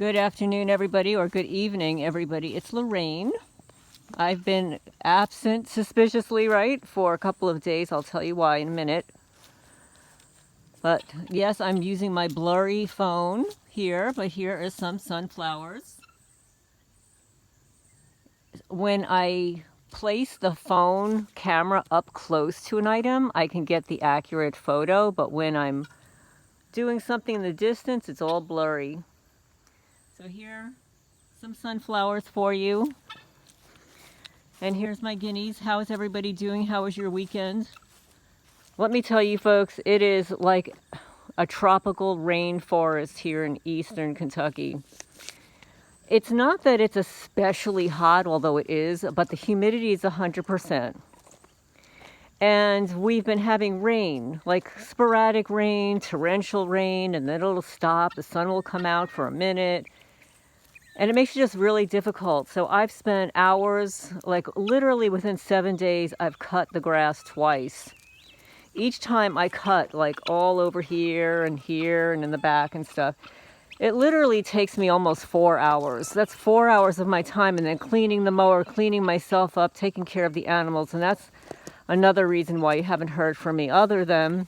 Good afternoon, everybody, or good evening, everybody. It's Lorraine. I've been absent suspiciously, right, for a couple of days. I'll tell you why in a minute. But yes, I'm using my blurry phone here, but here is some sunflowers. When I place the phone camera up close to an item, I can get the accurate photo, but when I'm doing something in the distance, it's all blurry. So here, some sunflowers for you. And here's my guineas. How is everybody doing? How was your weekend? Let me tell you, folks, it is like a tropical rainforest here in eastern Kentucky. It's not that it's especially hot, although it is, but the humidity is 100%. And we've been having rain, like sporadic rain, torrential rain, and then it'll stop. The sun will come out for a minute. And it makes it just really difficult. So I've spent hours, like literally within 7 days, I've cut the grass twice. Each time I cut, like all over here and in the back and stuff, it literally takes me almost 4 hours. That's 4 hours of my time, and then cleaning the mower, cleaning myself up, taking care of the animals. And that's another reason why you haven't heard from me, other than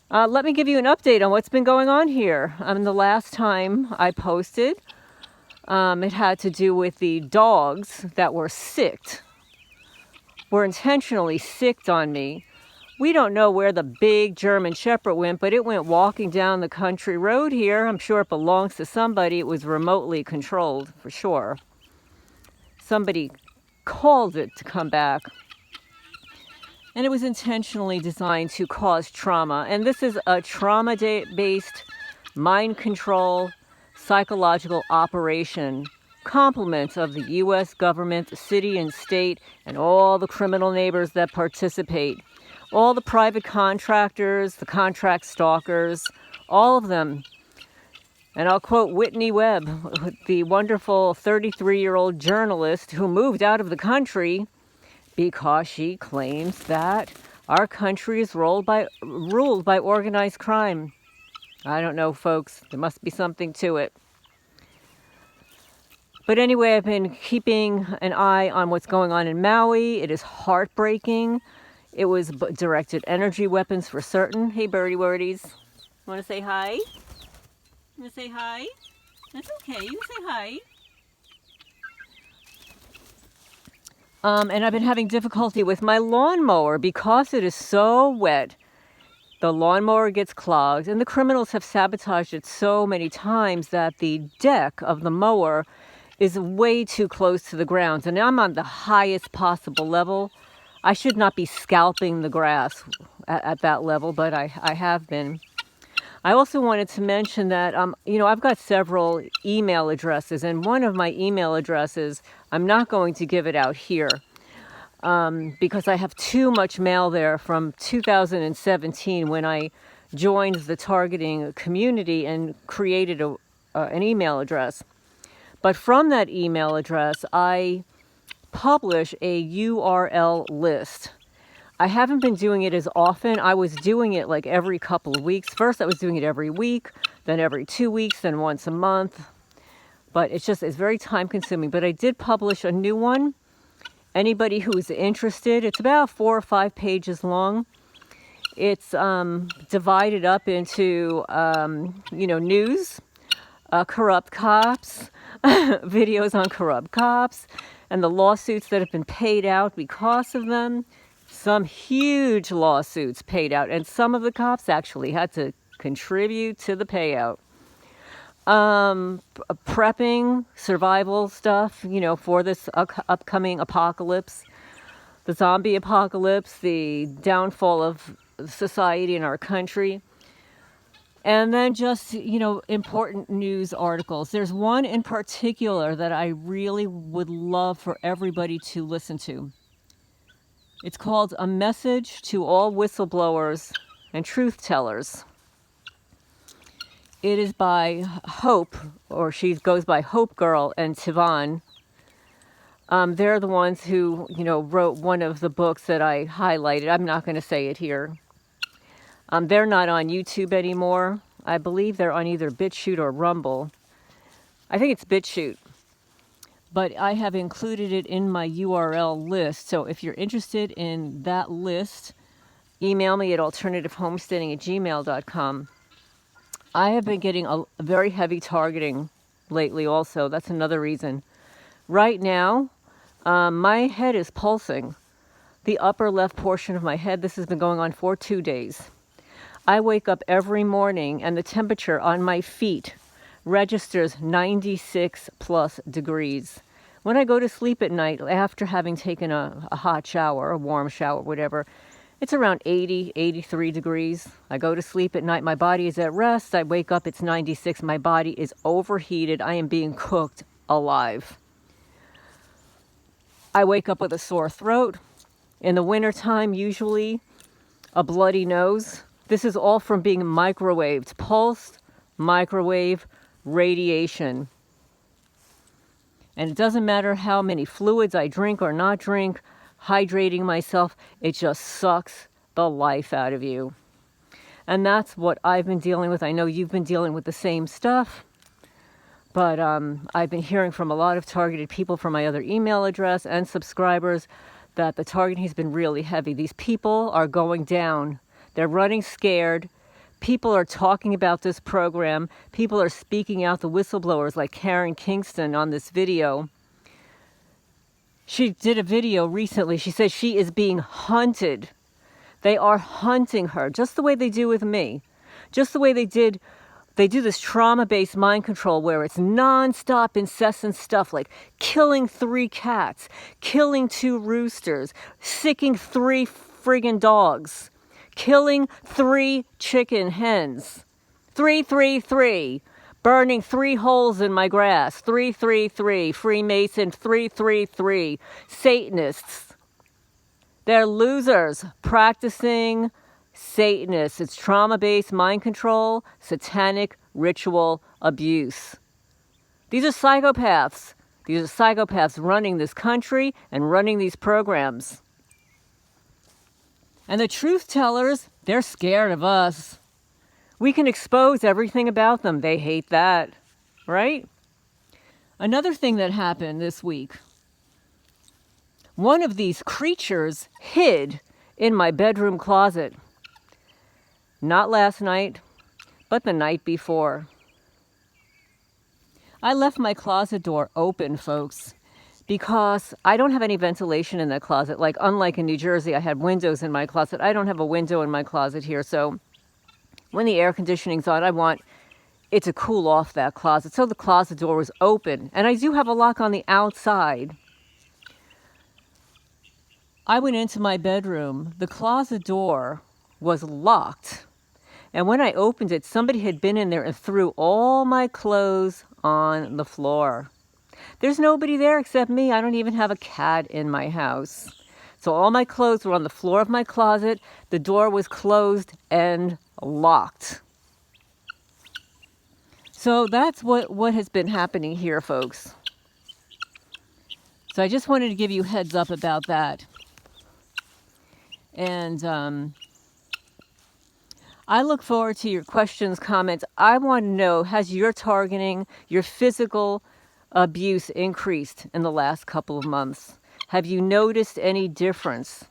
let me give you an update on what's been going on here. The last time I posted, it had to do with the dogs that were sicked, were intentionally sicked on me. We don't know where the big German Shepherd went, but it went walking down the country road here. I'm sure it belongs to somebody. It was remotely controlled, for sure. Somebody called it to come back. And it was intentionally designed to cause trauma. And this is a trauma-based mind control psychological operation, compliments of the U.S. government, the city and state, and all the criminal neighbors that participate. All the private contractors, the contract stalkers, all of them. And I'll quote Whitney Webb, the wonderful 33-year-old journalist who moved out of the country because she claims that our country is ruled by organized crime. I don't know, folks. There must be something to it. But anyway, I've been keeping an eye on what's going on in Maui. It is heartbreaking. It was directed energy weapons for certain. Hey, birdie wordies. Want to say hi? You want to say hi? That's okay. You can say hi. And I've been having difficulty with my lawnmower because it is so wet. The lawnmower gets clogged, and the criminals have sabotaged it so many times that the deck of the mower is way too close to the ground. And I'm on the highest possible level. I should not be scalping the grass at that level, but I have been. I also wanted to mention that, I've got several email addresses, and one of my email addresses, I'm not going to give it out here. Because I have too much mail there from 2017 when I joined the targeting community and created an email address. But from that email address, I publish a URL list. I haven't been doing it as often. I was doing it like every couple of weeks. First, I was doing it every week, then every 2 weeks, then once a month. But it's very time consuming. But I did publish a new one. Anybody who is interested, it's about 4 or 5 pages long. It's divided up into, news, corrupt cops, videos on corrupt cops, and the lawsuits that have been paid out because of them. Some huge lawsuits paid out, and some of the cops actually had to contribute to the payout. Prepping, survival stuff, for this upcoming apocalypse, the zombie apocalypse, the downfall of society in our country. And then just, important news articles. There's one in particular that I really would love for everybody to listen to. It's called A Message to All Whistleblowers and Truth Tellers. It is by Hope, or she goes by Hope Girl, and Tivan. They're the ones who, wrote one of the books that I highlighted. I'm not going to say it here. They're not on YouTube anymore. I believe they're on either BitChute or Rumble. I think it's BitChute, but I have included it in my URL list. So if you're interested in that list, email me at alternativehomesteading@gmail.com. I have been getting a very heavy targeting lately also. That's another reason. Right now, my head is pulsing. The upper left portion of my head, this has been going on for 2 days. I wake up every morning and the temperature on my feet registers 96 plus degrees. When I go to sleep at night, after having taken a hot shower, a warm shower, whatever, it's around 80, 83 degrees. I go to sleep at night, my body is at rest. I wake up, it's 96. My body is overheated. I am being cooked alive. I wake up with a sore throat. In the wintertime, usually a bloody nose. This is all from being microwaved, pulsed microwave radiation. And it doesn't matter how many fluids I drink or not drink, hydrating myself, it just sucks the life out of you. And that's what I've been dealing with. I know you've been dealing with the same stuff, but I've been hearing from a lot of targeted people from my other email address and subscribers that the targeting has been really heavy. These people are going down. They're running scared. People are talking about this program. People are speaking out, the whistleblowers like Karen Kingston on this video. She did a video recently. She says she is being hunted. They are hunting her, just the way they do with me. Just the way they do this trauma-based mind control where it's non-stop, incessant stuff like killing 3 cats, killing 2 roosters, sicking 3 friggin' dogs, killing 3 chicken hens, 333, burning 3 holes in my grass, 333, Freemason, 333, Satanists. They're losers practicing Satanists. It's trauma-based mind control, satanic ritual abuse. These are psychopaths. These are psychopaths running this country and running these programs. And the truth tellers, they're scared of us. We can expose everything about them. They hate that, right? Another thing that happened this week, one of these creatures hid in my bedroom closet. Not last night, but the night before. I left my closet door open, folks, because I don't have any ventilation in that closet. Like, unlike in New Jersey, I had windows in my closet. I don't have a window in my closet here, so when the air conditioning's on, I want it to cool off that closet. So the closet door was open, and I do have a lock on the outside. I went into my bedroom. The closet door was locked. And when I opened it, somebody had been in there and threw all my clothes on the floor. There's nobody there except me. I don't even have a cat in my house. So all my clothes were on the floor of my closet. The door was closed and locked. So that's what has been happening here, folks. So I just wanted to give you a heads up about that. And I look forward to your questions, comments. I want to know, has your targeting, your physical abuse increased in the last couple of months? Have you noticed any difference?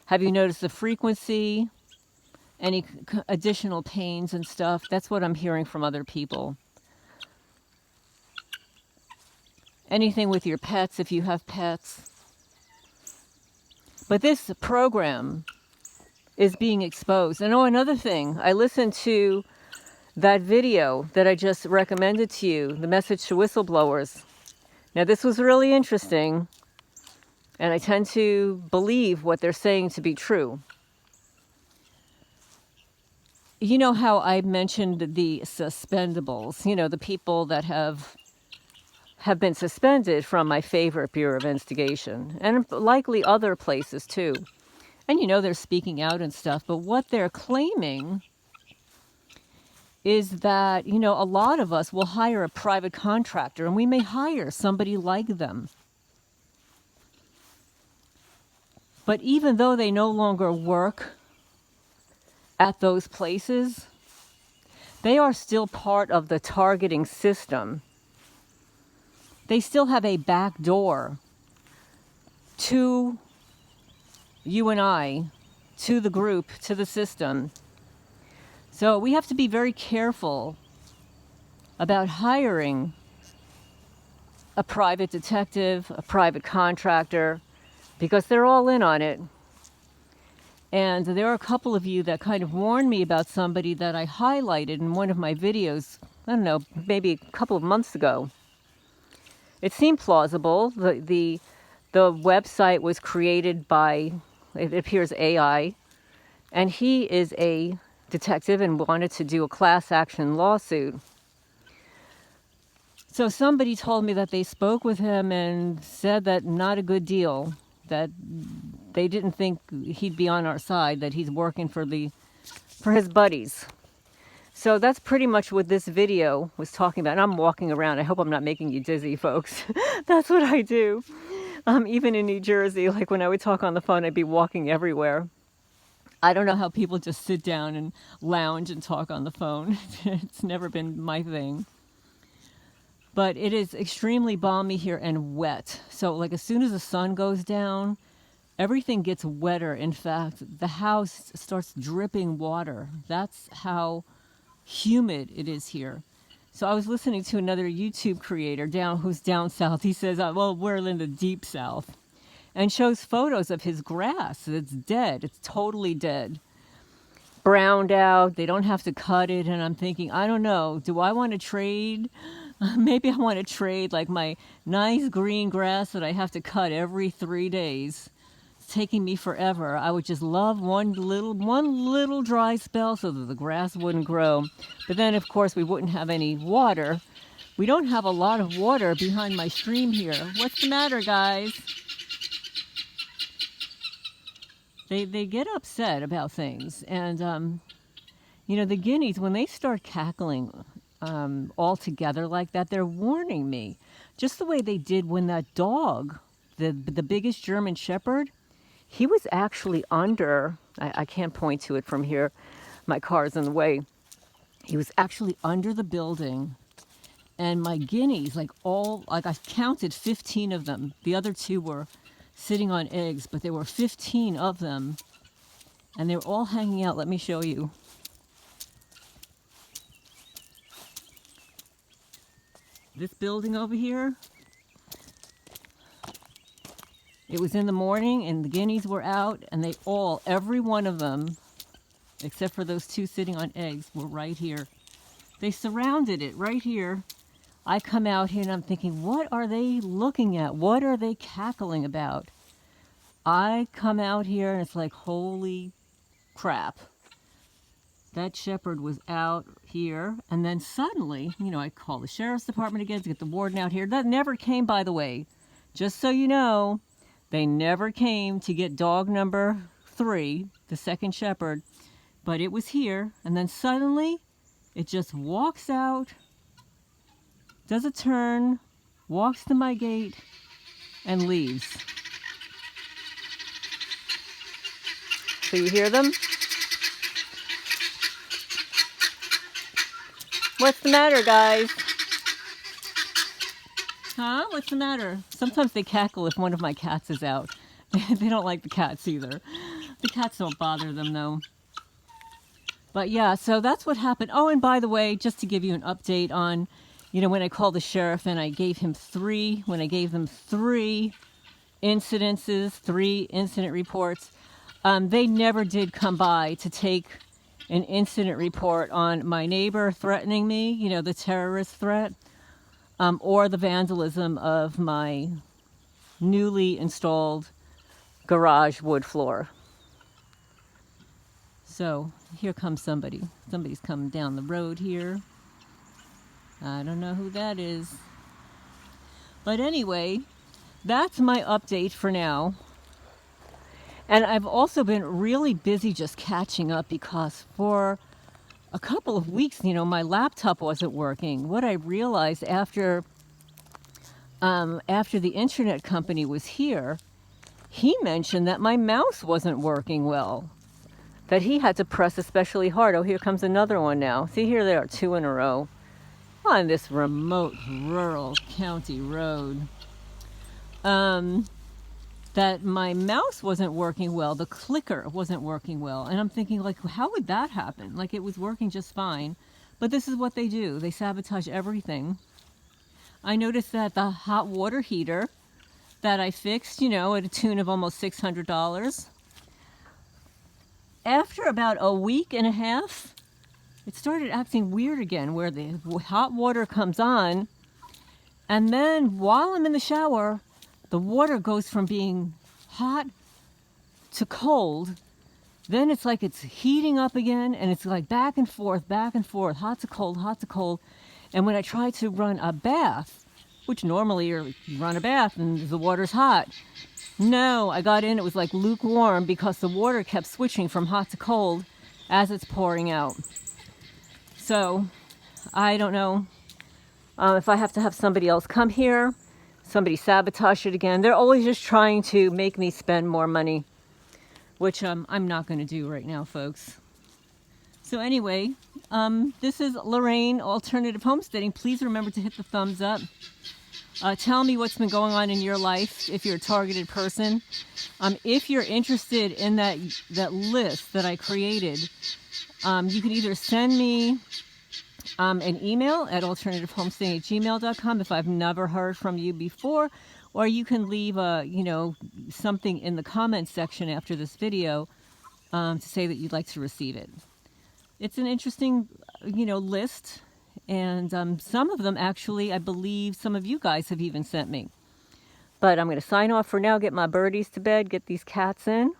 Have you noticed the frequency, any additional pains and stuff? That's what I'm hearing from other people. Anything with your pets, if you have pets. But this program is being exposed. And another thing, I listened to that video that I just recommended to you, the message to whistleblowers. Now, this was really interesting, and I tend to believe what they're saying to be true. You know how I mentioned the suspendables, the people that have been suspended from my favorite Bureau of Investigation, and likely other places too. And they're speaking out and stuff, but what they're claiming is that, a lot of us will hire a private contractor, and we may hire somebody like them. But even though they no longer work at those places, they are still part of the targeting system. they still have a back door to you and I, to the group, to the system. So we have to be very careful about hiring a private detective, a private contractor, because they're all in on it. And there are a couple of you that kind of warned me about somebody that I highlighted in one of my videos, I don't know, maybe a couple of months ago. It seemed plausible. The website was created by, it appears, AI, and he is a detective and wanted to do a class action lawsuit. So somebody told me that they spoke with him and said that not a good deal, that they didn't think he'd be on our side, that he's working for his buddies. So that's pretty much what this video was talking about. And I'm walking around. I hope I'm not making you dizzy, folks. That's what I do. Even in New Jersey, like when I would talk on the phone, I'd be walking everywhere. I don't know how people just sit down and lounge and talk on the phone. It's never been my thing. But it is extremely balmy here and wet. So like as soon as the sun goes down, everything gets wetter. In fact, the house starts dripping water. That's how humid it is here. So I was listening to another YouTube creator who's down south. He says, well, we're in the deep south, and shows photos of his grass. It's dead. It's totally dead. Browned out. They don't have to cut it. And I'm thinking, I don't know. Do I want to trade? Maybe I want to trade like my nice green grass that I have to cut every 3 days. It's taking me forever. I would just love one little dry spell so that the grass wouldn't grow. But then, of course, we wouldn't have any water. We don't have a lot of water behind my stream here. What's the matter, guys? They get upset about things. And, the guineas, when they start cackling all together like that, they're warning me. Just the way they did when that dog, the biggest German Shepherd, he was actually under, I can't point to it from here, my car's in the way. He was actually under the building, and my guineas, I counted 15 of them. The other 2 were sitting on eggs, but there were 15 of them, and they were all hanging out. Let me show you. This building over here, it was in the morning and the guineas were out, and every one of them, except for those 2 sitting on eggs, were right here. They surrounded it right here. I come out here and I'm thinking, what are they looking at? What are they cackling about? I come out here and it's like, holy crap. That shepherd was out here, and then suddenly, I call the sheriff's department again to get the warden out here. That never came, by the way. Just so you know, they never came to get dog number 3, the second shepherd, but it was here, and then suddenly it just walks out, does a turn, walks to my gate, and leaves. So you hear them? What's the matter, guys? Huh? What's the matter? Sometimes they cackle if one of my cats is out. They don't like the cats either. The cats don't bother them, though. But yeah, so that's what happened. Oh, and by the way, just to give you an update on, when I called the sheriff and I gave him 3, when I gave them 3 incidences, 3 incident reports, they never did come by to take an incident report on my neighbor threatening me, the terrorist threat, or the vandalism of my newly installed garage wood floor. So here comes somebody. Somebody's coming down the road here. I don't know who that is. But anyway, that's my update for now. And I've also been really busy just catching up because for a couple of weeks, my laptop wasn't working. What I realized after the internet company was here, he mentioned that my mouse wasn't working well, that he had to press especially hard. Oh, here comes another one now. See, here they are, 2 in a row. on this remote rural county road that my mouse wasn't working well. The clicker wasn't working well. And I'm thinking, like, how would that happen? Like, it was working just fine. But this is what they do. They sabotage everything. I noticed that the hot water heater that I fixed, you know, at a tune of almost $600, after about a week and a half, it started acting weird again, where the hot water comes on, and then while I'm in the shower, the water goes from being hot to cold. Then it's like it's heating up again, and it's like back and forth, hot to cold, hot to cold. And when I try to run a bath, which normally you run a bath and the water's hot, no, I got in, it was like lukewarm because the water kept switching from hot to cold as it's pouring out. So I don't know if I have to have somebody else come here, somebody sabotage it again. They're always just trying to make me spend more money, which I'm not going to do right now, folks. So anyway, this is Lorraine, Alternative Homesteading. Please remember to hit the thumbs up. Tell me what's been going on in your life if you're a targeted person. If you're interested in that list that I created, you can either send me an email at alternativehomestaying@gmail.com if I've never heard from you before, or you can leave something in the comments section after this video to say that you'd like to receive it. It's an interesting, list, and some of them actually, I believe some of you guys have even sent me. But I'm going to sign off for now, get my birdies to bed, get these cats in.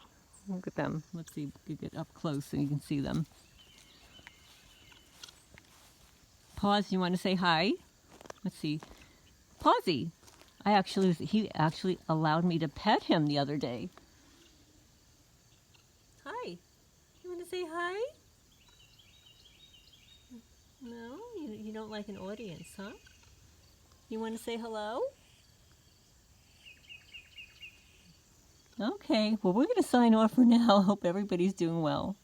Look at them. Let's see, get up close so you can see them. Pause, you want to say hi? Let's see. Pausey. He actually allowed me to pet him the other day. Hi. You want to say hi? No? You don't like an audience, huh? You want to say hello? Okay, well, we're going to sign off for now. Hope everybody's doing well.